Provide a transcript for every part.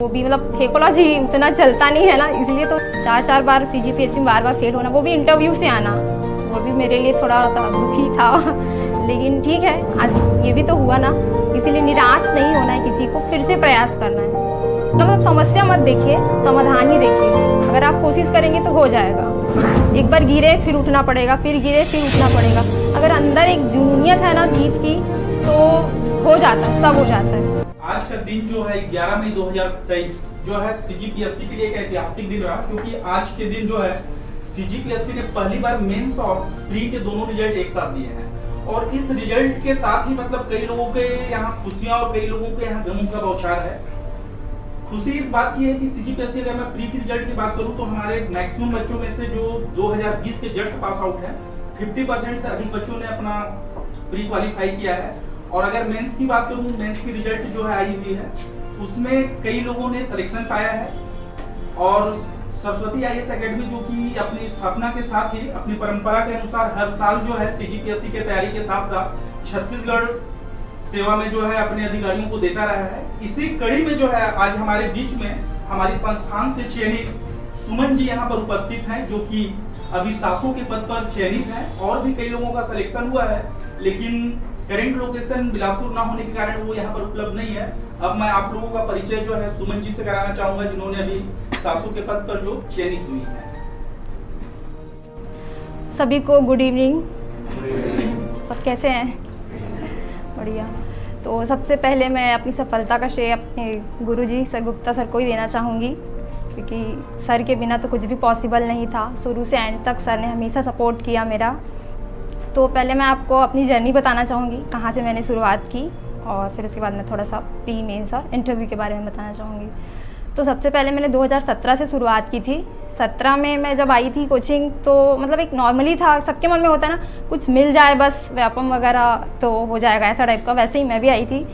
वो भी मतलब फेकोलॉजी उतना चलता नहीं है ना, इसलिए तो 4 बार CGPSC में बार फिर होना, वो भी इंटरव्यू से आना, वो भी मेरे लिए थोड़ा दुखी था लेकिन ठीक है, आज ये भी तो हुआ ना, इसीलिए निराश नहीं होना है, किसी को फिर से प्रयास करना है। तो मतलब समस्या मत देखिए, समाधान ही देखिए। अगर आप कोशिश करेंगे तो हो जाएगा। एक बार गिरे फिर उठना पड़ेगा, फिर गिरे फिर उठना पड़ेगा। अगर अंदर एक जुनूनियत है ना जीत की, तो हो जाता है, सब हो जाता है। आज का दिन जो है 11 मई 2023 जो है CGPSC के लिए एक ऐतिहासिक दिन रहा, क्योंकि आज के दिन जो है CGPSC ने पहली बार मेंस और प्री के दोनों रिजल्ट एक साथ दिए हैं। और इस रिजल्ट के साथ ही मतलब कई लोगों के यहाँ खुशियां और कई लोगों के यहाँ गमों का बौछार है। खुशी इस बात की है कि CGPSC, अगर मैं प्री के रिजल्ट की बात करूं तो हमारे मैक्सिमम बच्चों में से जो 2020 के जस्ट पास आउट है, 50% से अधिक बच्चों ने अपना प्री क्वालिफाई किया है। और अगर मेंस की बात करूं, मेंस की रिजल्ट जो है आई हुई है, उसमें कई लोगों ने सिलेक्शन पाया है। और सरस्वती IAS एकेडमी जो कि अपनी स्थापना के साथ ही अपनी परंपरा के अनुसार हर साल जो है CGPSC के तैयारी के साथ साथ छत्तीसगढ़ सेवा में जो है अपने अधिकारियों को देता रहा है। इसी कड़ी में जो है आज हमारे बीच में हमारी संस्थान से चयनित सुमन जी यहाँ पर उपस्थित हैं, जो कि अभी सासों के पद पर चयनित हैं। और भी कई लोगों का सिलेक्शन हुआ है, लेकिन करेंट लोकेशन बिलासपुर ना होने के कारण वो यहाँ पर उपलब्ध नहीं है। अब मैं आप लोगों का परिचय जो है सुमन जी से कराना चाहूंगा, जिन्होंने अभी सासू के पद पर जो चयनित हुई है। सभी को गुड इवनिंग। सब कैसे हैं? बढ़िया। तो सबसे पहले मैं अपनी सफलता का श्रेय अपने गुरुजी सर गुप्ता सर को ही देना चाहूँगी, क्योंकि सर के बिना तो कुछ भी पॉसिबल नहीं था। शुरू से एंड तक सर ने हमेशा सपोर्ट किया मेरा। तो पहले मैं आपको अपनी जर्नी बताना चाहूँगी, कहाँ से मैंने शुरुआत की, और फिर उसके बाद मैं थोड़ा सा प्री मेंस और इंटरव्यू के बारे में बताना चाहूँगी। तो सबसे पहले मैंने 2017 से शुरुआत की थी। 17 में मैं जब आई थी कोचिंग, तो मतलब एक नॉर्मली था, सबके मन में होता है ना, कुछ मिल जाए बस, व्यापम वगैरह तो हो जाएगा, ऐसा टाइप का। वैसे ही मैं भी आई थी,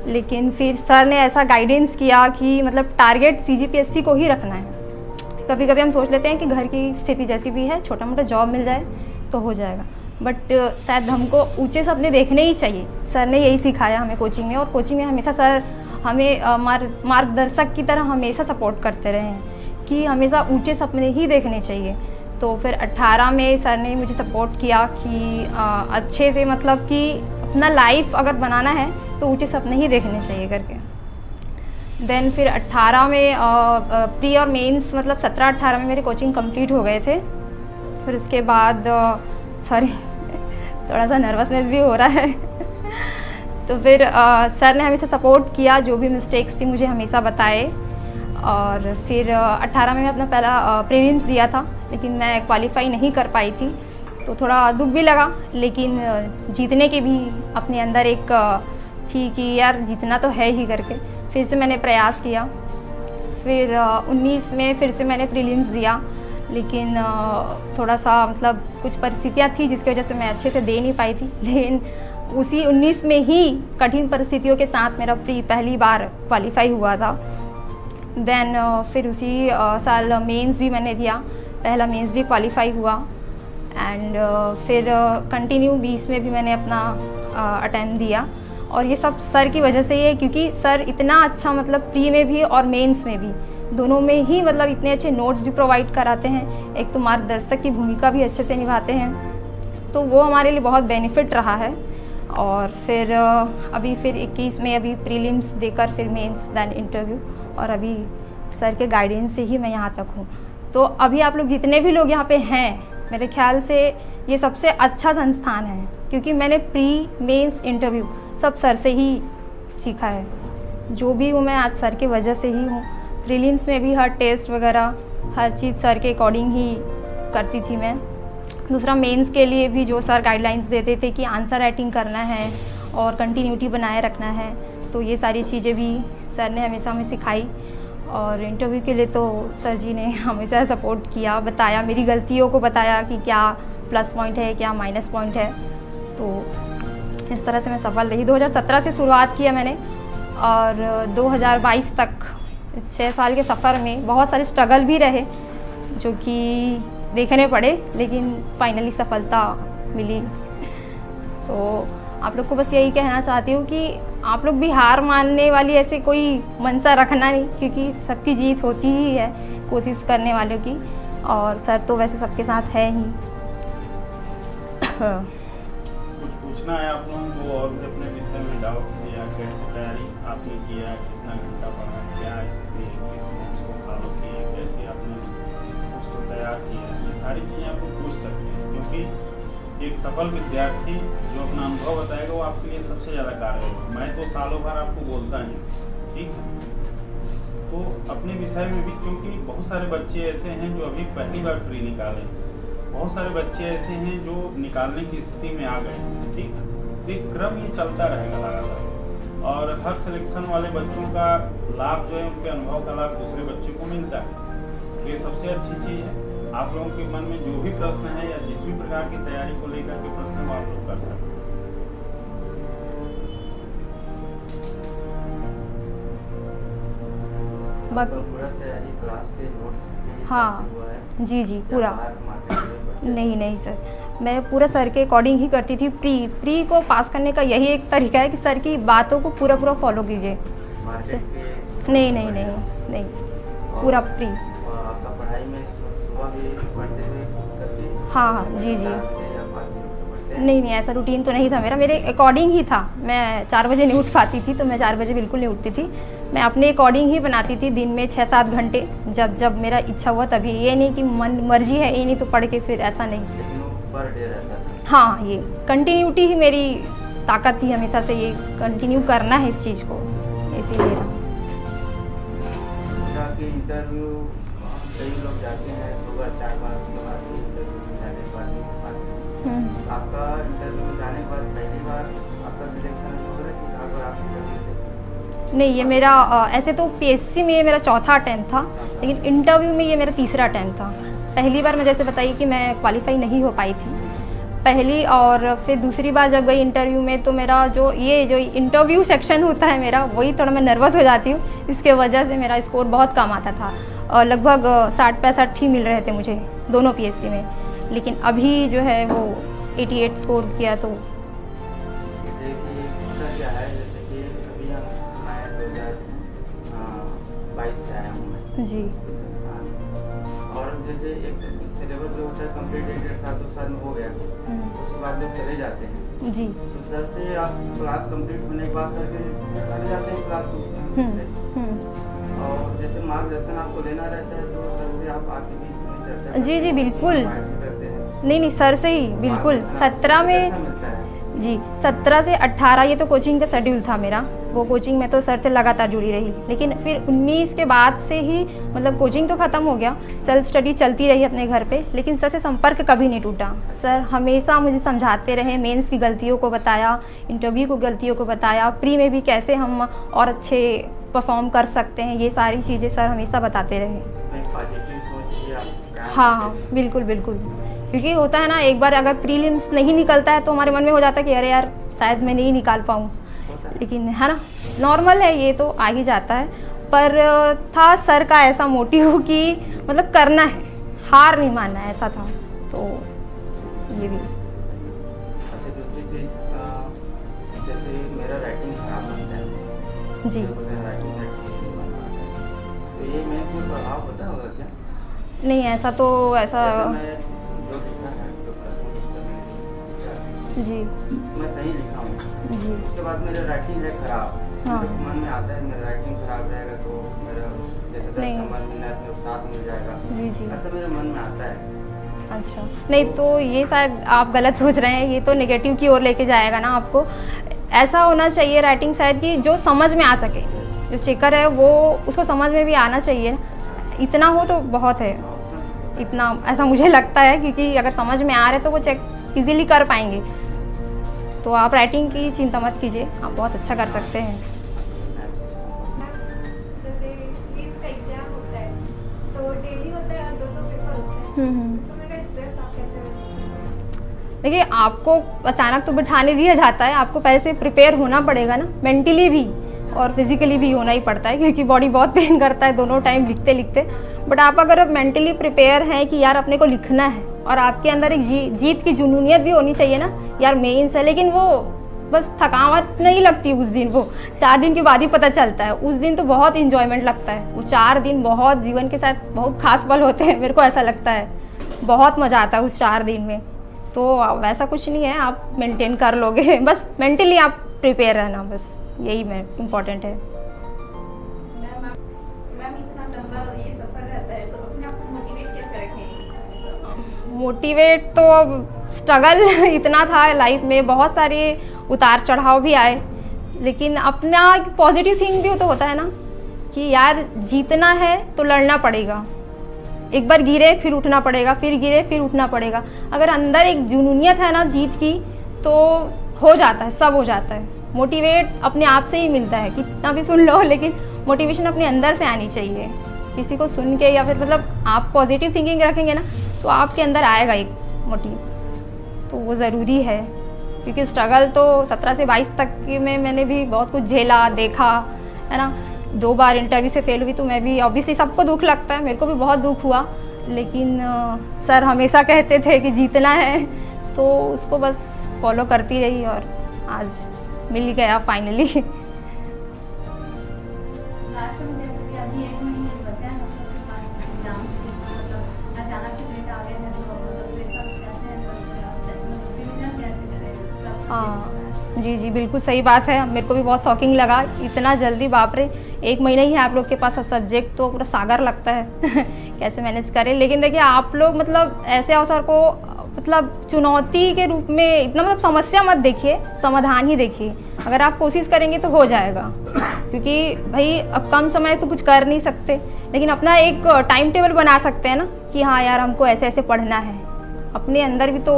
लेकिन फिर सर ने ऐसा गाइडेंस किया कि मतलब टारगेट CGPSC को ही रखना है। कभी कभी हम सोच लेते हैं कि घर की स्थिति जैसी भी है, छोटा मोटा जॉब मिल जाए तो हो जाएगा, बट शायद हमको ऊंचे सपने देखने ही चाहिए। सर ने यही सिखाया हमें कोचिंग में, और कोचिंग में हमेशा सर हमें मार्गदर्शक की तरह हमेशा सपोर्ट करते रहे हैं कि हमेशा ऊंचे सपने ही देखने चाहिए। तो फिर 18 में सर ने मुझे सपोर्ट किया कि अच्छे से मतलब कि अपना लाइफ अगर बनाना है तो ऊंचे सपने ही देखने चाहिए करके। देन फिर 18 में प्री और मेंस मतलब 17-18 में मेरे कोचिंग कंप्लीट हो गए थे। फिर उसके बाद सॉरी थोड़ा सा नर्वसनेस भी हो रहा है तो फिर सर ने हमेशा सपोर्ट किया, जो भी मिस्टेक्स थी मुझे हमेशा बताए। और फिर 18 में मैं अपना पहला प्रीलिम्स दिया था, लेकिन मैं क्वालिफाई नहीं कर पाई थी, तो थोड़ा दुख भी लगा। लेकिन जीतने की भी अपने अंदर एक थी कि यार जीतना तो है ही करके फिर से मैंने प्रयास किया। फिर 19 में फिर से मैंने प्रीलिम्स दिया, लेकिन थोड़ा सा मतलब कुछ परिस्थितियाँ थी जिसकी वजह से मैं अच्छे से दे नहीं पाई थी। लेकिन उसी 19 में ही कठिन परिस्थितियों के साथ मेरा प्री पहली बार क्वालिफाई हुआ था। देन फिर उसी साल मेंस भी मैंने दिया, पहला मेंस भी क्वालिफाई हुआ। एंड फिर कंटिन्यू 20 में भी मैंने अपना अटेम्प्ट दिया। और ये सब सर की वजह से ही है, क्योंकि सर इतना अच्छा मतलब प्री में भी और मेंस में भी दोनों में ही मतलब इतने अच्छे नोट्स भी प्रोवाइड कराते हैं। एक तो मार्गदर्शक की भूमिका भी अच्छे से निभाते हैं, तो वो हमारे लिए बहुत बेनिफिट रहा है। और फिर अभी फिर 21 में अभी प्रीलिम्स देकर फिर मेंस देन इंटरव्यू, और अभी सर के गाइडेंस से ही मैं यहाँ तक हूँ। तो अभी आप लोग जितने भी लोग यहाँ पे हैं, मेरे ख्याल से ये सबसे अच्छा संस्थान है, क्योंकि मैंने प्री मेंस इंटरव्यू सब सर से ही सीखा है। जो भी हूँ मैं आज सर की वजह से ही हूँ। प्रीलिम्स में भी हर टेस्ट वगैरह हर चीज़ सर के अकॉर्डिंग ही करती थी मैं। दूसरा मेंस के लिए भी जो सर गाइडलाइंस देते थे कि आंसर राइटिंग करना है और कंटिन्यूटी बनाए रखना है, तो ये सारी चीज़ें भी सर ने हमेशा हमें सिखाई। और इंटरव्यू के लिए तो सर जी ने हमेशा सपोर्ट किया, बताया, मेरी गलतियों को बताया कि क्या प्लस पॉइंट है क्या माइनस पॉइंट है। तो इस तरह से मैं सफल रही। 2017 से शुरुआत किया मैंने, और 2022 तक 6 साल के सफ़र में बहुत सारे स्ट्रगल भी रहे जो कि देखने पड़े, लेकिन फाइनली सफलता मिली। तो आप लोग को बस यही कहना चाहती हूँ कि आप लोग भी हार मानने वाली ऐसे कोई मनसा रखना नहीं, क्योंकि सबकी जीत होती ही है कोशिश करने वालों की, और सर तो वैसे सबके साथ है ही। कुछ पूछना है आप लोगों को और भी अपने विषय में डाउट्स, या कैसे तैयारी आपने किया, कितना घंटा पढ़ा, क्या स्थिति, किस नोट्स को फॉलो किए, कैसे आपने उसको तैयार किया, ये सारी चीज़ें आपको पूछ सकते हैं, क्योंकि एक सफल विद्यार्थी जो अपना अनुभव बताएगा वो आपके लिए सबसे ज़्यादा कार्य है। मैं तो सालों भर आपको बोलता ही, ठीक है, तो अपने विषय में भी, क्योंकि बहुत सारे बच्चे ऐसे हैं जो अभी पहली बार प्री निकाले, बहुत सारे बच्चे ऐसे हैं जो निकालने की स्थिति में आ गए, ठीक है, तो एक क्रम ये चलता रहेगा लगातार, और हर सिलेक्शन वाले बच्चों का लाभ जो है, उनके अनुभव का लाभ दूसरे बच्चों को मिलता है, तो ये सबसे अच्छी चीज़ है। आप लोगों के मन में जो भी प्रश्न है या जिस भी प्रकार की तैयारी को लेकर के प्रश्न वो आप लोग कर सकते हैं। पूरा तैयारी क्लास के नोट्स के हिसाब हाँ से हुआ है? जी या पूरा। बाहर मार्केट में पढ़ते हैं? नहीं सर, मैं पूरा सर के अकॉर्डिंग ही करती थी। प्री को पास करने का यही एक तरीका है कि सर की बातों को पूरा फॉलो कीजिए। मार्केट के नहीं, पूरा प्री। और आपका पढ़ाई में सुबह भी पढ़ते हुए करके हाँ जी। 4 बजे या 5 बजे तो पढ़ते हैं? नहीं, ऐसा रूटीन तो नहीं था मेरा, मेरे अकॉर्डिंग ही था। मैं 4 बजे नहीं उठ पाती थी, तो मैं 4 बजे बिल्कुल नहीं उठती थी। मैं अपने अकॉर्डिंग ही बनाती थी, दिन में 6-7 घंटे, जब मेरा इच्छा हुआ तभी। ये नहीं कि मन मर्जी है ये नहीं तो पढ़ के फिर, ऐसा नहीं। लेकिन वो पर डे रहता था? हाँ, ये कंटिन्यूटी ही मेरी ताकत थी हमेशा से, ये कंटिन्यू करना है इस चीज़ को, इसीलिए। कि इंटरव्यू कई लोग जाते हैं 2 बार 4 बार, उसके बाद इंटरव्यू जाने के बाद नहीं पाते। आपका इंटरव्यू में जाने के बाद पहली बार आपका सिलेक्शन हो रहा है कि अगर आप इंटरव्यू से? नहीं, ये मेरा ऐसे तो पीएससी में ये मेरा चौथा अटैम्प्ट था, लेकिन इंटरव्यू में ये मेरा तीसरा अटैम्प्ट था। पहली बार मैं जैसे बताई कि मैं क्वालिफाई नहीं हो पाई थी पहली, और फिर दूसरी बार जब गई इंटरव्यू में तो मेरा जो इंटरव्यू सेक्शन होता है मेरा, वही थोड़ा मैं नर्वस हो जाती हूँ, इसके वजह से मेरा स्कोर बहुत कम आता था, और लगभग 60-65 ही मिल रहे थे मुझे दोनों पीएससी में। लेकिन अभी जो है वो 88 स्कोर किया। तो जैसे कि होता क्या है, जैसे कि अभी मैं 2022 से आया हूँ मैं जी। इस संस्थान में, और जैसे एक सिलेबस जो होता है कंप्लीट 1-1.5 साल 2 साल में हो गया, उसके बाद जब चले जाते हैं जी। तो सर से आप क्लास कंप्लीट होने के बाद सर के लग जाते हैं क्लास में, और जैसे मार्गदर्शन आपको लेना रहता है तो सर से आप आपके बीच में चर्चा जी, बिल्कुल। ऐसे करते हैं? नहीं, सर से ही बिल्कुल। 17 में कैसा मिलता है? जी, 17 से 18 ये तो कोचिंग का शेड्यूल था मेरा, वो कोचिंग में तो सर से लगातार जुड़ी रही। लेकिन फिर 19 के बाद से ही मतलब कोचिंग तो ख़त्म हो गया, सेल्फ स्टडी चलती रही अपने घर पे, लेकिन सर से संपर्क कभी नहीं टूटा। सर हमेशा मुझे समझाते रहे, मेंस की गलतियों को बताया, इंटरव्यू को गलतियों को बताया, प्री में भी कैसे हम और अच्छे परफॉर्म कर सकते हैं, ये सारी चीज़ें सर हमेशा बताते रहे। इसमें पॉजिटिव सोच ही आप हाँ, बिल्कुल, क्योंकि होता है ना, एक बार अगर प्रीलिम्स नहीं निकलता है तो हमारे मन में हो जाता है कि अरे यार शायद मैं नहीं निकाल पाऊँ, लेकिन है ना, नॉर्मल है, ये तो आ ही जाता है। पर था सर का ऐसा मोटिव कि मतलब करना है, हार नहीं मानना है, ऐसा था। तो ये भी। अच्छा, दूसरी चीज़ जैसे मेरा राइटिंग खराब बनता है जी। राइटिंग तो ये मेंस में प्रभाव होता होगा क्या? नहीं, ऐसा तो ऐसा मैं जो लिखा है, जो प्रश्न जी मैं सही लिखा हूँ, जी। उसके बाद मेरा राइटिंग है खराब, हाँ। मेरे मन में आता है मेरा राइटिंग खराब रहेगा तो मेरा जैसे 10 नहीं। नंबर मिलना है तो 7 मिल जाएगा, जी। ऐसा मेरे मन में आता है। अच्छा, नहीं तो ये शायद आप गलत सोच रहे हैं, ये तो नेगेटिव की ओर लेके जाएगा ना आपको। ऐसा होना चाहिए राइटिंग शायद कि जो समझ में आ सके, जो चेकर है वो उसको समझ में भी आना चाहिए, इतना हो तो बहुत है। इतना ऐसा मुझे लगता है, क्योंकि अगर समझ में आ रहे तो वो चेक इजीली कर पाएंगे। तो आप राइटिंग की चिंता मत कीजिए, आप बहुत अच्छा कर सकते हैं। जैसे मीन्स का एग्जाम होता है तो डेली होता है और 2-2 पेपर होते हैं, उस समय का स्ट्रेस आप कैसे मैनेज करते हैं? देखिए, आपको अचानक तो बिठाने दिया जाता है, आपको पहले से प्रिपेयर होना पड़ेगा ना, मेंटली भी और फिजिकली भी होना ही पड़ता है, क्योंकि बॉडी बहुत पेन करता है दोनों टाइम लिखते लिखते। बट आप अगर मेंटली प्रिपेयर हैं कि यार अपने को लिखना है, और आपके अंदर एक जीत की जुनूनियत भी होनी चाहिए ना, यार मेंस है, लेकिन वो बस थकावट नहीं लगती उस दिन, वो 4 दिन के बाद ही पता चलता है। उस दिन तो बहुत इंजॉयमेंट लगता है, वो 4 दिन बहुत जीवन के साथ बहुत खास पल होते हैं, मेरे को ऐसा लगता है। बहुत मज़ा आता है उस 4 दिन में। तो वैसा कुछ नहीं है, आप मेंटेन कर लोगे, बस मेंटली आप प्रिपेयर रहना, बस यही में इम्पोर्टेंट है। मैम इतना लंबा ये सफर रहता है तो अपने आप को मोटिवेट कैसे रखें? मोटिवेट तो अब स्ट्रगल इतना था लाइफ में, बहुत सारे उतार चढ़ाव भी आए, लेकिन अपना पॉजिटिव थिंग भी तो होता है ना कि यार जीतना है तो लड़ना पड़ेगा। एक बार गिरे फिर उठना पड़ेगा, फिर गिरे फिर उठना पड़ेगा। अगर अंदर एक जुनूनियत है ना जीत की तो हो जाता है, सब हो जाता है। मोटिवेट अपने आप से ही मिलता है, कितना भी सुन लो, लेकिन मोटिवेशन अपने अंदर से आनी चाहिए। किसी को सुन के या फिर मतलब आप पॉजिटिव थिंकिंग रखेंगे ना तो आपके अंदर आएगा एक मोटिव, तो वो ज़रूरी है। क्योंकि स्ट्रगल तो 17 से 22 तक में मैंने भी बहुत कुछ झेला, देखा है ना। 2 बार इंटरव्यू से फेल हुई तो मैं भी, ऑब्वियसली सबको दुख लगता है, मेरे को भी बहुत दुख हुआ, लेकिन सर हमेशा कहते थे कि जीतना है, तो उसको बस फॉलो करती रही और आज मिल गया फाइनली। लास्ट में जैसे कि अभी 1 महीने बचा है आपके पास एग्जाम, मतलब अचानक से डेट आ गए हैं तो मतलब ये सब कैसे रिवीजन कैसे करें सब? हाँ जी जी बिल्कुल सही बात है, मेरे को भी बहुत शॉकिंग लगा इतना जल्दी, बाप रे 1 महीना ही है आप लोग के पास, सब्जेक्ट तो पूरा सागर लगता है कैसे मैनेज करें। लेकिन देखिए आप लोग मतलब ऐसे अवसर को मतलब चुनौती के रूप में इतना मतलब समस्या मत देखिए, समाधान ही देखिए। अगर आप कोशिश करेंगे तो हो जाएगा, क्योंकि भाई अब कम समय तो कुछ कर नहीं सकते, लेकिन अपना एक टाइम टेबल बना सकते हैं ना कि हाँ यार हमको ऐसे ऐसे पढ़ना है। अपने अंदर भी तो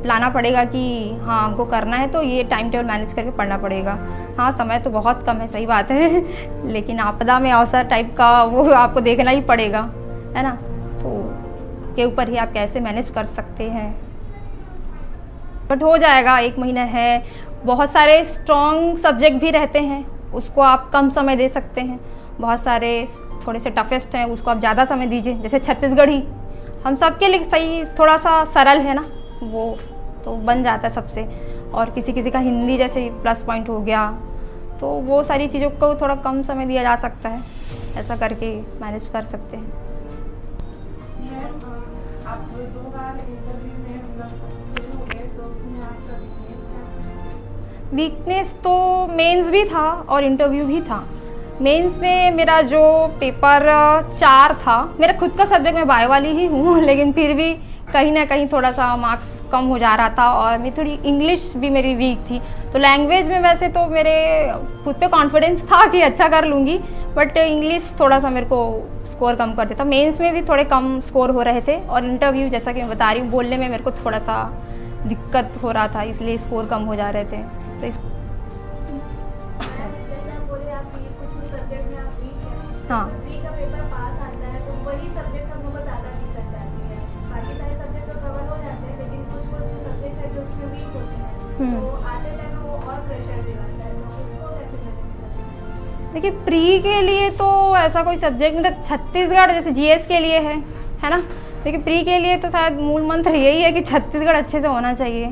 लाना पड़ेगा कि हाँ हमको करना है, तो ये टाइम टेबल मैनेज करके पढ़ना पड़ेगा। हाँ समय तो बहुत कम है, सही बात है लेकिन आपदा में अवसर टाइप का वो आपको देखना ही पड़ेगा, है ना। तो के ऊपर ही आप कैसे मैनेज कर सकते हैं, बट हो जाएगा। 1 महीना है, बहुत सारे स्ट्रॉन्ग सब्जेक्ट भी रहते हैं, उसको आप कम समय दे सकते हैं। बहुत सारे थोड़े से टफेस्ट हैं, उसको आप ज़्यादा समय दीजिए। जैसे छत्तीसगढ़ी हम सबके लिए सही थोड़ा सा सरल है ना, वो तो बन जाता है सबसे। और किसी किसी का हिंदी जैसे प्लस पॉइंट हो गया, तो वो सारी चीज़ों को थोड़ा कम समय दिया जा सकता है, ऐसा करके मैनेज कर सकते हैं। आप 2 बार इंटरव्यू में मतलब फेल हो गए, तो उसमें आपका वीकनेस क्या? वीकनेस तो मेंस भी था और इंटरव्यू भी था। मेंस में मेरा जो पेपर 4 था, मेरा खुद का सब्जेक्ट मैं बायो वाली ही हूँ, लेकिन फिर भी कहीं ना कहीं थोड़ा सा मार्क्स कम हो जा रहा था, और मैं थोड़ी इंग्लिश भी मेरी वीक थी। तो लैंग्वेज में वैसे तो मेरे खुद पे कॉन्फिडेंस था कि अच्छा कर लूँगी, बट इंग्लिश थोड़ा सा मेरे को स्कोर कम कर देता। मेंस में भी थोड़े कम स्कोर हो रहे थे, और इंटरव्यू जैसा कि मैं बता रही हूँ बोलने में मेरे को थोड़ा सा दिक्कत हो रहा था, इसलिए स्कोर कम हो जा रहे थे। तो इस जैसे आप बोले आप ये कुछ सब्जेक्ट में आप वीक हैं, हाँ। प्री का पेपर पास आता है तो वही सब्जेक्ट हम लोग को ज़्यादा दिक्कत जाती है। बाकी सारे सब्जेक्ट तो कवर हो जाते हैं, लेकिन कुछ सब्जेक्ट है जो उसमें वीक होते हैं, तो आते टाइम वो और प्रेशर दिलाता है, तो उसको कैसे मैनेज करें? देखिए प्री के लिए तो ऐसा कोई सब्जेक्ट मतलब छत्तीसगढ़ जैसे जीएस के लिए है ना। देखिए प्री के लिए तो शायद मूल मंत्र यही है कि छत्तीसगढ़ अच्छे से होना चाहिए,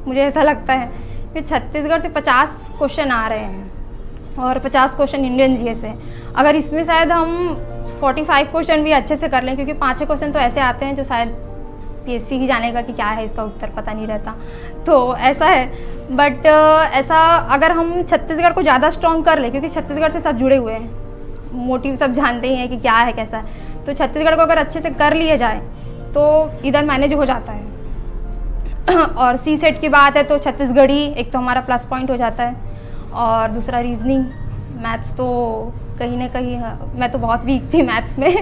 मुझे ऐसा लगता है कि छत्तीसगढ़ से 50 क्वेश्चन आ रहे हैं और 50 क्वेश्चन इंडियन जीएस है। अगर इसमें शायद हम 45 क्वेश्चन भी अच्छे से कर लें, क्योंकि 5 क्वेश्चन तो ऐसे आते हैं जो शायद पीएससी ही जानेगा कि क्या है इसका उत्तर, पता नहीं रहता, तो ऐसा है। बट ऐसा अगर हम छत्तीसगढ़ को ज़्यादा स्ट्रॉन्ग कर ले, क्योंकि छत्तीसगढ़ से सब जुड़े हुए हैं, मोटिव सब जानते ही हैं कि क्या है कैसा है, तो छत्तीसगढ़ को अगर अच्छे से कर लिया जाए तो इधर मैनेज हो जाता है। और सी सेट की बात है तो छत्तीसगढ़ी एक तो हमारा प्लस पॉइंट हो जाता है, और दूसरा रीजनिंग मैथ्स तो कहीं ना कहीं मैं तो बहुत वीक थी मैथ्स में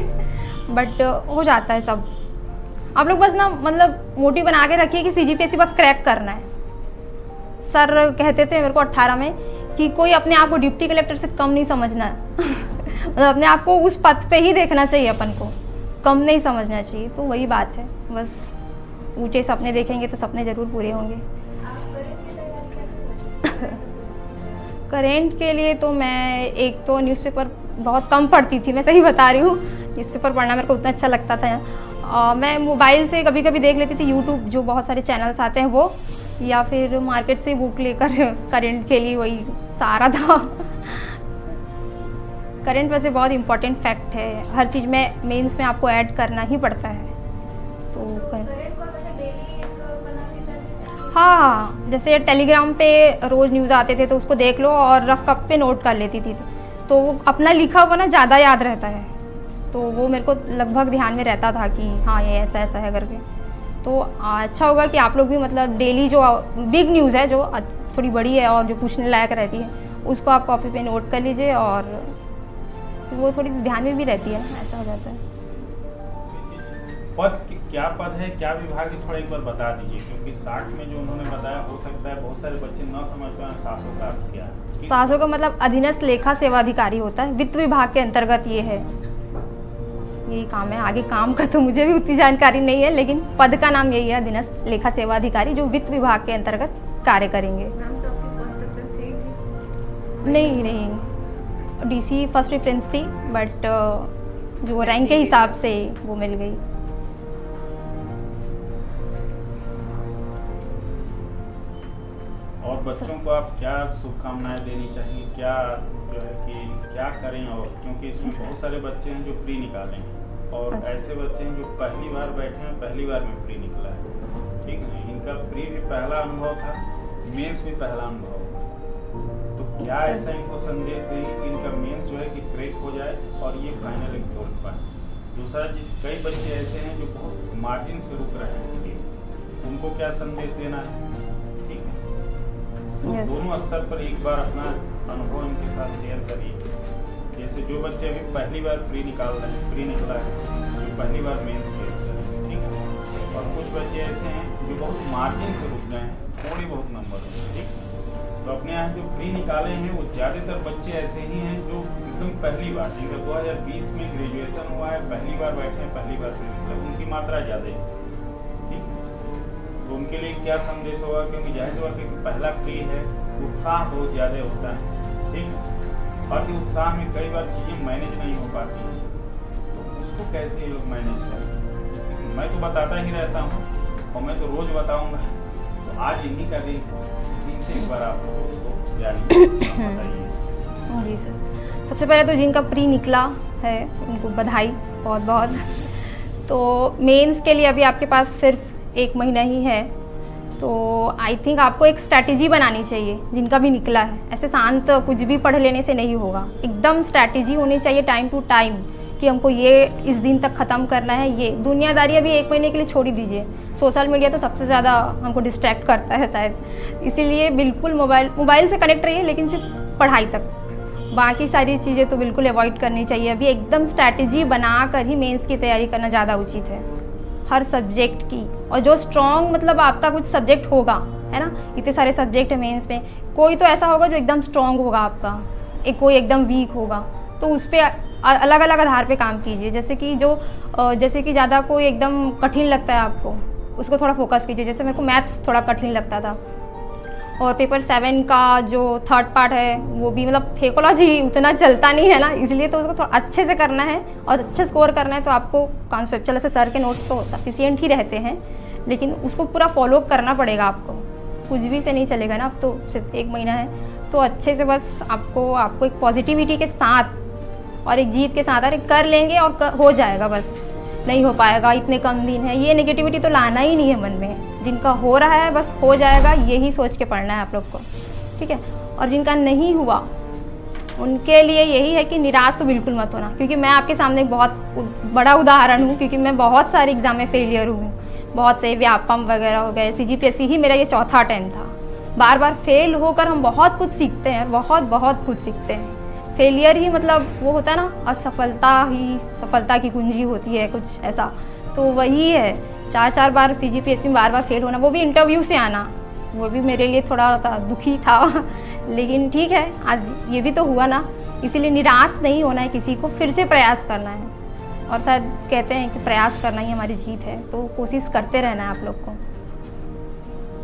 बट हो जाता है सब। आप लोग बस ना मतलब मोटिव बना के रखिए कि सीजीपीएससी बस क्रैक करना है। सर कहते थे मेरे को 18 में कि कोई अपने आप को डिप्टी कलेक्टर से कम नहीं समझना मतलब अपने आप को उस पद पे ही देखना चाहिए, अपन को कम नहीं समझना चाहिए। तो वही बात है, बस ऊंचे सपने देखेंगे तो सपने ज़रूर पूरे होंगे। आप करेंट की तैयारी कैसे करते हैं? करेंट के लिए तो मैं एक तो न्यूज़पेपर बहुत कम पढ़ती थी, मैं सही बता रही हूँ, न्यूज़पेपर पढ़ना मेरे को उतना अच्छा लगता था। मैं मोबाइल से कभी कभी देख लेती थी, यूट्यूब जो बहुत सारे चैनल्स आते हैं वो, या फिर मार्केट से बुक लेकर करंट के लिए वही सहारा था। करंट वैसे बहुत इम्पोर्टेंट फैक्ट है, हर चीज़ में मेंस में आपको ऐड करना ही पड़ता है। तो करंट को वैसे डेली एक बना के चलते हैं। हाँ, जैसे टेलीग्राम पे रोज़ न्यूज़ आते थे तो उसको देख लो और रफ कप पे नोट कर लेती थी, तो वो अपना लिखा हुआ ना ज़्यादा याद रहता है, तो वो मेरे को लगभग ध्यान में रहता था कि हाँ ये ऐसा ऐसा है करके। तो अच्छा होगा कि आप लोग भी मतलब डेली जो बिग न्यूज़ है, जो थोड़ी बड़ी है और जो पूछने लायक रहती है, उसको आप कॉपी पे नोट कर लीजिए और वो थोड़ी ध्यान में भी रहती है, ऐसा हो जाता है। पद क्या पद है, क्या विभाग है, थोड़ा एक बार बता दीजिए, क्योंकि 60 में जो उन्होंने बताया हो सकता है बहुत सारे बच्चे न समझ पाए सासों का अर्थ क्या है। सासों का मतलब अधीनस्थ लेखा सेवा अधिकारी होता है, वित्त विभाग के अंतर्गत ये है, यही काम है। आगे काम का तो मुझे भी उतनी जानकारी नहीं है, लेकिन पद का नाम यही है, अधीनस्थ लेखा सेवा अधिकारी, जो वित्त विभाग के अंतर्गत कार्य करेंगे। मैम तो आपकी फर्स्ट प्रेफरेंस यही थी? नहीं, डीसी फर्स्ट प्रेफरेंस थी, बट जो रैंक के हिसाब से वो मिल गई। और बच्चों को आप क्या शुभकामनाएं देनी चाहिए, क्या जो है कि क्या करें, और क्योंकि इसमें बहुत सारे बच्चे हैं जो प्री निकाले हैं और अच्छा। ऐसे बच्चे हैं जो पहली बार बैठे हैं, पहली बार में प्री निकला है, ठीक है ना। इनका प्री भी पहला अनुभव था, मेंस भी पहला अनुभव था, तो क्या अच्छा। ऐसा इनको संदेश देंगे कि इनका मेंस जो है कि क्रैक हो जाए और ये फाइनल एग्जाम पाए। दूसरा चीज़, कई बच्चे ऐसे हैं जो बहुत मार्जिन से रुक रहे हैं, उनको क्या संदेश देना है, ठीक है। तो Yes. दोनों स्तर पर एक बार अपना अनुभव इनके साथ शेयर करिए। जैसे जो बच्चे अभी पहली बार प्री निकाल रहे हैं, प्री निकला है, जो पहली बार मेंस फेस कर रहे हैं, ठीक है। और कुछ बच्चे ऐसे हैं जो बहुत मार्जिन से रुक गए हैं, थोड़े बहुत नंबर हैं, ठीक। तो अपने यहाँ जो प्री निकाले हैं वो ज़्यादातर बच्चे ऐसे ही हैं जो एकदम पहली बार, जिनका 2020 में ग्रेजुएशन हुआ है, पहली बार बैठे हैं, पहली बार प्री निकला, उनकी मात्रा ज़्यादा है, ठीक। तो उनके लिए क्या संदेश होगा, क्योंकि जाहिर हुआ कि पहला प्री है, उत्साह बहुत ज़्यादा होता है, ठीक। और कि उत्साह में कई बार चीज़ें मैनेज नहीं हो पाती हैं, तो उसको कैसे ये लोग मैनेज करें। मैं तो बताता ही रहता हूँ और मैं तो रोज़ बताऊँगा, तो आज इन्हीं का दिन है, इनसे एक बार आप लोग उसको जानिए, बताइए। जी सर, सबसे पहले तो जिनका प्री निकला है उनको बधाई बहुत बहुत। तो मेंस के लिए अभी आपके पास सिर्फ 1 महीना ही है, तो आई थिंक आपको एक स्ट्रैटेजी बनानी चाहिए जिनका भी निकला है। ऐसे शांत कुछ भी पढ़ लेने से नहीं होगा, एकदम स्ट्रैटेजी होनी चाहिए टाइम टू टाइम, कि हमको ये इस दिन तक ख़त्म करना है। ये दुनियादारी अभी 1 महीने के लिए छोड़ ही दीजिए, सोशल मीडिया तो सबसे ज़्यादा हमको डिस्ट्रैक्ट करता है शायद, इसीलिए बिल्कुल मोबाइल से कनेक्ट रहिए, लेकिन सिर्फ पढ़ाई तक, बाकी सारी चीज़ें तो बिल्कुल अवॉइड करनी चाहिए। अभी एकदम स्ट्रैटेजी बना कर ही मेंस की तैयारी करना ज़्यादा उचित है, हर सब्जेक्ट की। और जो स्ट्रॉन्ग मतलब आपका कुछ सब्जेक्ट होगा, है ना, इतने सारे सब्जेक्ट है मेंस में, कोई तो ऐसा होगा जो एकदम स्ट्रॉन्ग होगा आपका, एक कोई एकदम वीक होगा, तो उस पर अलग अलग आधार पे काम कीजिए। जैसे कि ज़्यादा कोई एकदम कठिन लगता है आपको, उसको थोड़ा फोकस कीजिए। जैसे मेरे को मैथ्स थोड़ा कठिन लगता था, और पेपर 7 का जो 3rd पार्ट है वो भी मतलब फेकोलॉजी उतना चलता नहीं है ना, इसलिए तो उसको थोड़ा अच्छे से करना है और अच्छे स्कोर करना है। तो आपको कॉन्सेप्चुअल से सर के नोट्स तो सफिशिएंट ही रहते हैं, लेकिन उसको पूरा फॉलो करना पड़ेगा आपको, कुछ भी से नहीं चलेगा ना। अब तो सिर्फ 1 महीना है, तो अच्छे से बस आपको एक पॉजिटिविटी के साथ और एक जीत के साथ, अरे कर लेंगे और हो जाएगा, बस नहीं हो पाएगा, इतने कम दिन है, ये नेगेटिविटी तो लाना ही नहीं है मन में। जिनका हो रहा है बस हो जाएगा, यही सोच के पढ़ना है आप लोग को, ठीक है। और जिनका नहीं हुआ उनके लिए यही है कि निराश तो बिल्कुल मत होना, क्योंकि मैं आपके सामने एक बहुत बड़ा उदाहरण हूँ, क्योंकि मैं बहुत सारे एग्ज़ाम में फेलियर हूँ, बहुत से व्यापम वगैरह हो गए, CGPSC ही मेरा ये 4था अटेम्प्ट था। बार बार फेल होकर हम बहुत कुछ सीखते हैं, बहुत कुछ सीखते हैं। फेलियर ही मतलब वो होता है ना, असफलता ही सफलता की कुंजी होती है, कुछ ऐसा। तो वही है, 4 बार CGPSC में बार फेल होना, वो भी इंटरव्यू से आना, वो भी मेरे लिए थोड़ा सा दुखी था लेकिन ठीक है, आज ये भी तो हुआ ना। इसीलिए निराश नहीं होना है, किसी को फिर से प्रयास करना है। और शायद कहते हैं कि प्रयास करना ही हमारी जीत है, तो कोशिश करते रहना है आप लोग को।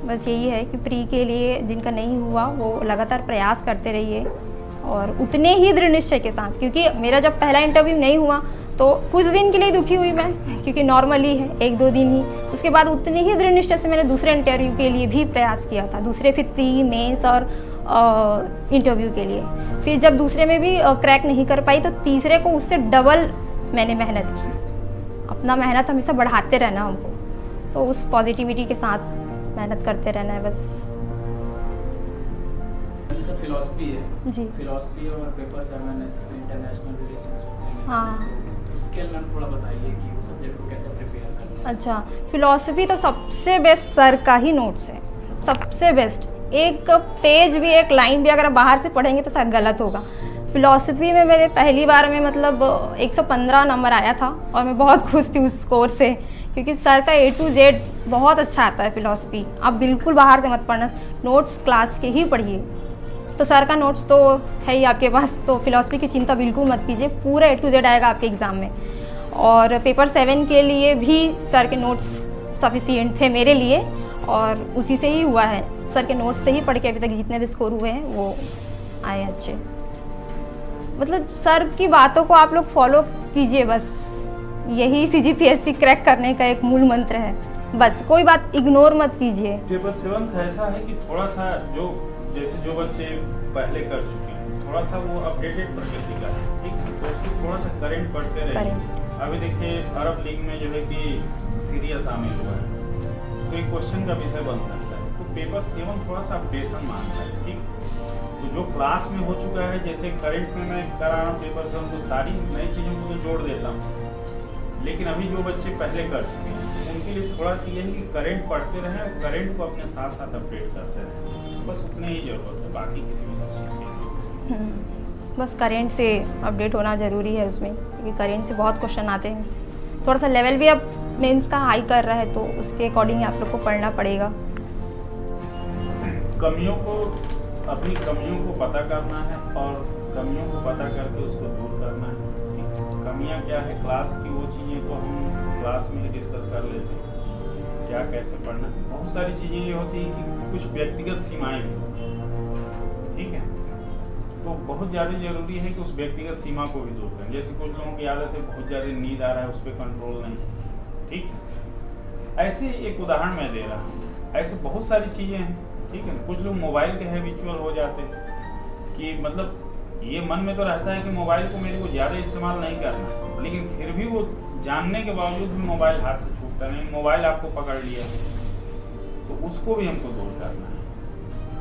बस यही है कि प्री के लिए जिनका नहीं हुआ वो लगातार प्रयास करते रहिए, और उतने ही दृढ़ निश्चय के साथ, क्योंकि मेरा जब पहला इंटरव्यू नहीं हुआ तो कुछ दिन के लिए दुखी हुई मैं, क्योंकि नॉर्मली है 1-2 दिन ही। उसके बाद उतनी ही दृढ़ निष्ठा से मैंने दूसरे इंटरव्यू के लिए भी प्रयास किया था, दूसरे फिर प्री मेंस और इंटरव्यू के लिए। फिर जब दूसरे में भी क्रैक नहीं कर पाई तो तीसरे को उससे डबल मैंने मेहनत की। अपना मेहनत हमेशा बढ़ाते रहना हमको, तो उस पॉजिटिविटी के साथ मेहनत करते रहना है बस। जैसे फिलॉसफी है जी। फिलॉसफी और पेपर 7 जिसमें इंटरनेशनल रिलेशंस होते हैं, हाँ। तो उसके अंदर थोड़ा बताइए कि वो सब्जेक्ट को कैसे प्रिपेयर करना है। अच्छा, फिलॉसफी तो सबसे बेस्ट सर का ही नोट्स है, सबसे बेस्ट। एक पेज भी, एक लाइन भी अगर आप बाहर से पढ़ेंगे तो शायद गलत होगा। फिलॉसफी में मेरे पहली बार में मतलब 115 नंबर आया था और मैं बहुत खुश थी उस स्कोर से, क्योंकि सर का A to Z बहुत अच्छा आता है फिलॉसफी। आप बिल्कुल बाहर से मत पढ़ना, नोट्स क्लास के ही पढ़िए। तो सर का नोट्स तो है ही आपके पास, तो फिलॉसफी की चिंता बिल्कुल मत कीजिए, पूरा A to Z आएगा आपके एग्ज़ाम में। और पेपर 7 के लिए भी सर के नोट्स सफिशिएंट थे मेरे लिए, और उसी से ही हुआ है। सर के नोट्स से ही पढ़ के अभी तक जितने भी स्कोर हुए हैं वो आए अच्छे। मतलब सर की बातों को आप लोग फॉलो कीजिए बस, यही CGPSC क्रैक करने का एक मूल मंत्र है। बस कोई बात इग्नोर मत कीजिए। पेपर 7 ऐसा है कि थोड़ा सा जो बच्चे पहले कर चुके हैं, थोड़ा सा वो अपडेटेड प्रकृति का है, ठीक है, तो उसको थोड़ा सा करंट पढ़ते रहिए। अभी देखिए अरब लीग में जो है कि सीरिया शामिल हुआ है, तो एक क्वेश्चन का विषय बन सकता है। तो पेपर 7 थोड़ा सा अपडेशन मांगता है, ठीक। तो जो क्लास में हो चुका है, जैसे करंट में मैं करा रहा हूँ पेपर 7, तो सारी नई चीज़ों को तो जोड़ देता हूँ, लेकिन अभी जो बच्चे पहले कर चुके हैं उनके लिए थोड़ा सा यह है कि करंट पढ़ते रहें और करंट को अपने साथ साथ अपडेट करते रहें, बस उतने ही जरूरत है, बाकी किसी भी चीज़ की। बस करंट से अपडेट होना ज़रूरी है उसमें, क्योंकि करंट से बहुत क्वेश्चन आते हैं। थोड़ा सा लेवल भी अब मेंस का हाई कर रहा है, तो उसके अकॉर्डिंग आप लोग को पढ़ना पड़ेगा। अपनी कमियों को पता करना है और कमियों को पता करके उसको दूर करना है। कमियां क्या है, क्लास की वो चीज़ें तो हम क्लास में ही डिस्कस कर लेते हैं, क्या कैसे पढ़ना है। बहुत सारी चीज़ें ये होती हैं कि कुछ व्यक्तिगत सीमाएं भी होती हैं, ठीक है, तो बहुत ज़्यादा ज़रूरी है कि उस व्यक्तिगत सीमा को भी दूर करें। जैसे कुछ लोगों की आदत है बहुत ज़्यादा नींद आ रहा है, उस पर कंट्रोल नहीं, ठीक। ऐसे एक उदाहरण मैं दे रहा हूँ, ऐसे बहुत सारी चीज़ें हैं, ठीक है। कुछ लोग मोबाइल के हैबिचुअल हो जाते हैं कि मतलब ये मन में तो रहता है कि मोबाइल को मेरे को ज़्यादा इस्तेमाल नहीं करना, लेकिन फिर भी वो जानने के बावजूद भी मोबाइल हाथ से छूटता नहीं, मोबाइल आपको पकड़ लिया, तो उसको भी हमको दूर करना है।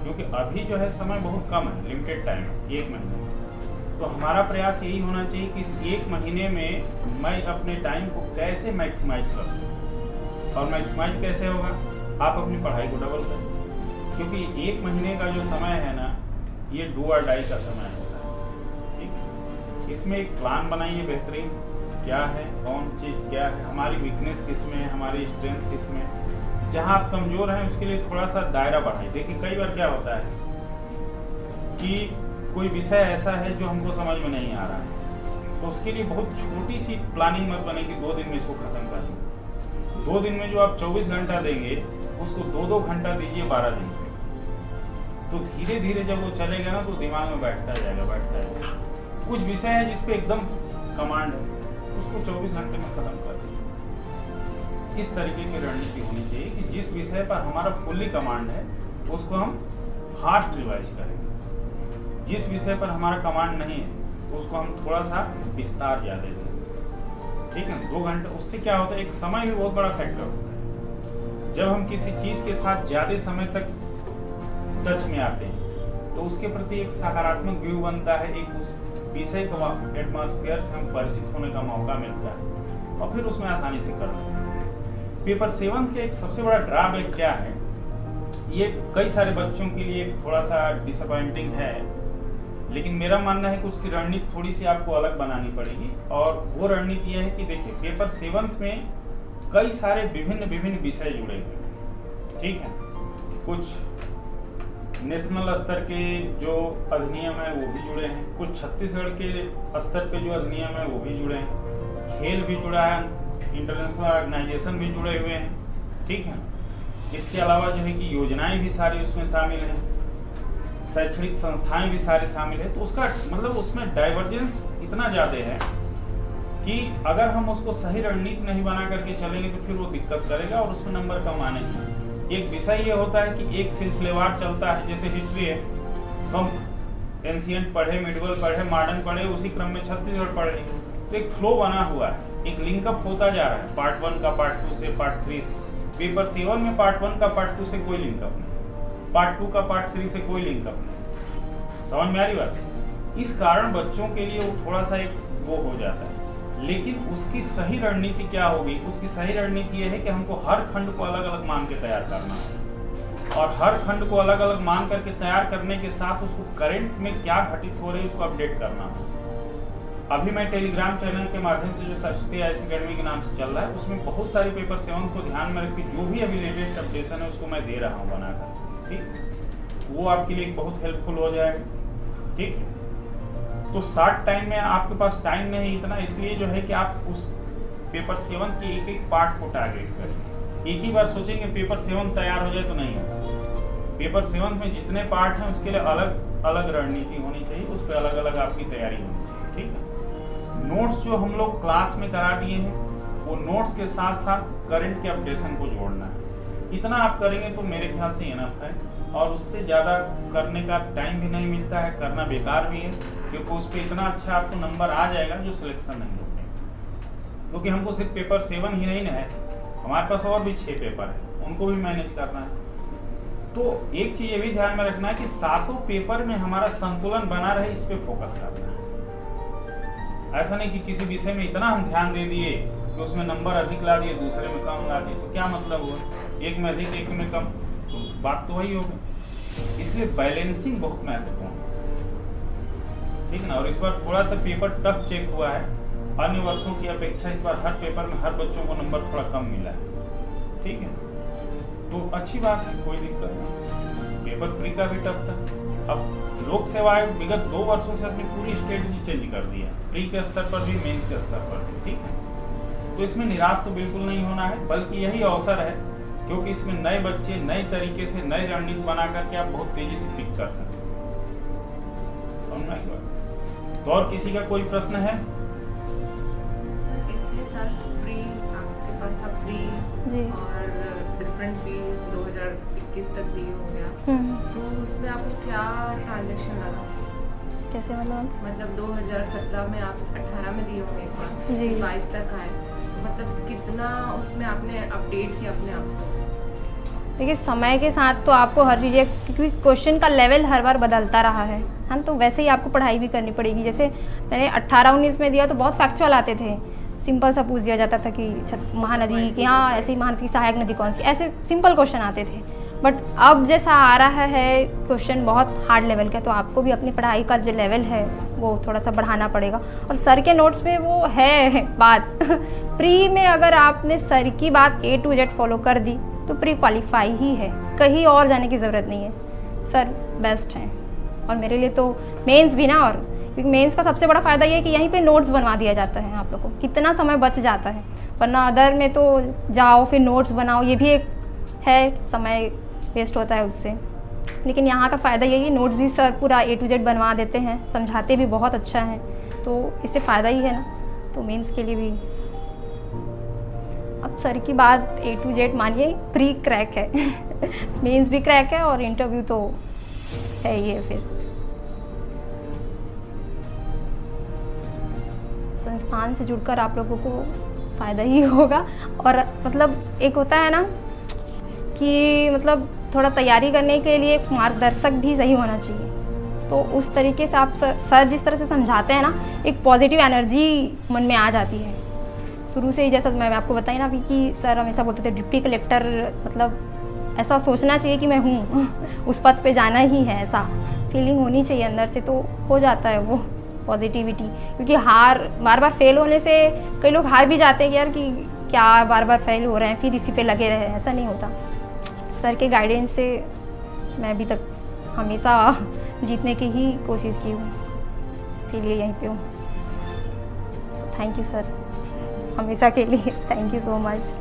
क्योंकि अभी जो है समय बहुत कम है, लिमिटेड टाइम, 1 महीने। तो हमारा प्रयास यही होना चाहिए कि इस 1 महीने में मैं अपने टाइम को कैसे मैक्सिमाइज कर सकूँ। और मैक्सिमाइज कैसे होगा, आप अपनी पढ़ाई को डबल करें, क्योंकि 1 महीने का जो समय है ना, ये डू और डाई का समय होता है, ठीक है। इसमें एक प्लान बनाइए बेहतरीन, क्या है, कौन चीज़ क्या है, हमारी वीकनेस किस में है, हमारी स्ट्रेंथ किस में, जहाँ आप कमज़ोर हैं उसके लिए थोड़ा सा दायरा बढ़ाइए। देखिए कई बार क्या होता है कि कोई विषय ऐसा है जो हमको समझ में नहीं आ रहा है, तो उसके लिए बहुत छोटी सी प्लानिंग मत बने कि 2 दिन में इसको ख़त्म कर दें। 2 दिन में जो आप 24 घंटा देंगे, उसको 2-2 घंटा दीजिए 12 दिन। तो धीरे धीरे जब वो चलेगा ना, तो दिमाग में बैठता जाएगा। कुछ विषय है जिसपे एकदम कमांड है, उसको 24 घंटे में खत्म कर दें। इस तरीके की रणनीति होनी चाहिए कि जिस विषय पर हमारा फुल्ली कमांड है उसको हम फास्ट रिवाइज करेंगे, जिस विषय पर हमारा कमांड नहीं है उसको हम थोड़ा सा विस्तार ज़्यादा दें, ठीक है। 2 घंटे, उससे क्या होता है, एक समय भी बहुत बड़ा फैक्टर होता है। जब हम किसी चीज़ के साथ ज़्यादा समय तक टच में आते हैं तो उसके प्रति एक सकारात्मक व्यू बनता है, एक उस विषय का एटमॉस्फेयर से हम परिचित होने का मौका मिलता है और फिर उसमें आसानी से कर लेते हैं। पेपर 7 के एक सबसे बड़ा ड्रॉबैक क्या है, ये कई सारे बच्चों के लिए थोड़ा सा डिसअपॉइंटिंग है, लेकिन मेरा मानना है कि उसकी रणनीति थोड़ी सी आपको अलग बनानी पड़ेगी। और वो रणनीति यह है कि देखिए पेपर 7 में कई सारे विभिन्न विषय जुड़े हुए, ठीक है। कुछ नेशनल स्तर के जो अधिनियम है वो भी जुड़े हैं, कुछ छत्तीसगढ़ के स्तर पे जो अधिनियम है वो भी जुड़े हैं, खेल भी जुड़ा है, इंटरनेशनल ऑर्गेनाइजेशन भी जुड़े हुए हैं, ठीक है। इसके अलावा जो है कि योजनाएं भी सारी उसमें शामिल हैं, शैक्षणिक संस्थाएं भी सारे शामिल हैं। तो उसका मतलब उसमें डाइवर्जेंस इतना ज़्यादा है कि अगर हम उसको सही रणनीति नहीं बना करके चलेंगे तो फिर वो दिक्कत करेगा और उसमें नंबर कम आने ही। एक विषय ये होता है कि एक सिलसिलेवार चलता है, जैसे हिस्ट्री है, हम एंशिएंट पढ़े, मिडिवल पढ़े, मॉडर्न पढ़े, उसी क्रम में छत्तीसगढ़ पढ़ रहे, तो एक फ्लो बना हुआ है, एक लिंकअप होता जा रहा है, पार्ट 1 का पार्ट 2 से, पार्ट 3 से। पेपर 7 में पार्ट 1 का पार्ट 2 से कोई लिंकअप नहीं, पार्ट 2 का पार्ट 3 से कोई लिंकअप नहीं। समझ में आ रही बात? इस कारण बच्चों के लिए वो थोड़ा सा एक वो हो जाता है। लेकिन उसकी सही रणनीति क्या होगी? उसकी सही रणनीति ये है कि हमको हर खंड को अलग अलग मान के तैयार करना है, और हर खंड को अलग अलग मान करके तैयार करने के साथ उसको करंट में क्या घटित हो रही है उसको अपडेट करना है। अभी मैं टेलीग्राम चैनल के माध्यम से जो सरस्वती आईएएस अकेडमी के नाम से चल रहा है, उसमें बहुत सारे पेपर 7 को ध्यान में रख के जो भी अभी लेटेस्ट अपडेशन है उसको मैं दे रहा हूँ बनाकर, ठीक। वो आपके लिए बहुत हेल्पफुल हो जाएगा, ठीक। तो शॉर्ट टाइम में आपके पास टाइम नहीं इतना, इसलिए जो है कि आप उस पेपर 7 के एक एक पार्ट को टारगेट करें। एक ही बार सोचेंगे पेपर 7 तैयार हो जाए तो नहीं होगा। पेपर 7 में जितने पार्ट हैं उसके लिए अलग अलग रणनीति होनी चाहिए, उस पर अलग अलग आपकी तैयारी होनी चाहिए, ठीक है। नोट्स जो हम लोग क्लास में करा दिए हैं वो नोट्स के साथ साथ करंट के अपडेशन को जोड़ना है। इतना आप करेंगे तो मेरे ख्याल से इनफ है, और उससे ज़्यादा करने का टाइम भी नहीं मिलता है, करना बेकार भी है, क्योंकि उस पर इतना अच्छा आपको नंबर आ जाएगा जो सिलेक्शन नहीं होते, क्योंकि हमको सिर्फ पेपर 7 ही नहीं है, हमारे पास और भी 6 पेपर है, उनको भी मैनेज करना है। तो एक चीज़ ये भी ध्यान में रखना है कि 7 पेपर में हमारा संतुलन बना रहे, इस पर फोकस करना है। ऐसा नहीं कि किसी विषय में इतना हम ध्यान दे दिए कि उसमें नंबर अधिक ला दिए, दूसरे में कम ला दिए, तो क्या मतलब हुआ? एक में अधिक एक में कम, तो बात तो वही होगी। इसलिए बैलेंसिंग बहुत महत्वपूर्ण है, ठीक ना। और इस बार थोड़ा सा पेपर टफ चेक हुआ है, अन्य वर्षों की अपेक्षा इस बार हर पेपर में हर बच्चों को नंबर थोड़ा कम मिला है, ठीक है। तो अच्छी बात है, कोई दिक्कत नहीं। पेपर प्री का भी टफ था। अब लोक सेवा आयोग विगत 2 वर्षों से अपनी पूरी स्ट्रेटजी चेंज कर दी है, प्री के स्तर पर भी, मेंस के स्तर पर भी, ठीक है। तो इसमें निराश तो बिल्कुल नहीं होना है, बल्कि यही अवसर है, क्योंकि इसमें नए बच्चे नए तरीके से नई रणनीति बना करके आप बहुत तेजी से पिक कर सकते हैं। समझ में आई बात? तो और किसी का कोई प्रश्न है? इतने साल प्री आपके पास था, प्री और डिफरेंट भी 2021 तक दिए हो गया, तो उसमें आपको क्या ट्रांजेक्शन लगा? कैसे मतलब 2017 में आप 18 में दिए होंगे एक बार, 22 तक आए, तो मतलब कितना उसमें आपने अपडेट किया अपने आप को? देखिए, समय के साथ तो आपको हर चीज़, क्योंकि क्वेश्चन का लेवल हर बार बदलता रहा है ना, तो वैसे ही आपको पढ़ाई भी करनी पड़ेगी। जैसे मैंने 18-19 में दिया तो बहुत फैक्चुअल आते थे, सिंपल सा पूछ दिया जाता था कि महानदी कि हाँ ऐसे ही महानदी की सहायक नदी कौन सी, ऐसे सिंपल क्वेश्चन आते थे। बट अब जैसा आ रहा है क्वेश्चन बहुत हार्ड लेवल का, तो आपको भी अपनी पढ़ाई का जो लेवल है वो थोड़ा सा बढ़ाना पड़ेगा। और सर के नोट्स में वो है बात प्री में अगर आपने सर की बात A to Z फॉलो कर दी तो प्री क्वालिफाई ही है, कहीं और जाने की ज़रूरत नहीं है। सर बेस्ट हैं, और मेरे लिए तो मेंस भी ना, और क्योंकि मेंस का सबसे बड़ा फ़ायदा ये है कि यहीं पे नोट्स बनवा दिया जाता है, आप लोग को कितना समय बच जाता है। वरना अदर में तो जाओ फिर नोट्स बनाओ, ये भी एक है, समय वेस्ट होता है उससे। लेकिन यहाँ का फ़ायदा यही है, नोट्स भी सर पूरा A to Z बनवा देते हैं, समझाते भी बहुत अच्छा हैं, तो इससे फ़ायदा ही है ना। तो मेंस के लिए भी अब सर की बात A to Z मानिए, प्री क्रैक है मेंस भी क्रैक है, और इंटरव्यू तो है ही है। फिर संस्थान से जुड़कर आप लोगों को फ़ायदा ही होगा। और मतलब एक होता है ना कि मतलब थोड़ा तैयारी करने के लिए एक मार्गदर्शक भी सही होना चाहिए, तो उस तरीके से आप सर जिस तरह से समझाते हैं ना, एक पॉजिटिव एनर्जी मन में आ जाती है शुरू से ही। जैसा मैं आपको बताई ना अभी कि सर हमेशा बोलते थे डिप्टी कलेक्टर, मतलब ऐसा सोचना चाहिए कि मैं हूँ उस पद पे जाना ही है, ऐसा फीलिंग होनी चाहिए अंदर से, तो हो जाता है वो पॉजिटिविटी। क्योंकि बार बार फेल होने से कई लोग हार भी जाते हैं कि यार कि क्या बार बार फेल हो रहे हैं, फिर इसी पे लगे रहे, ऐसा नहीं होता। सर के गाइडेंस से मैं अभी तक हमेशा जीतने की ही कोशिश की हूँ, इसीलिए यहीं पे हूँ। थैंक यू सर, हमेशा के लिए थैंक यू सो मच।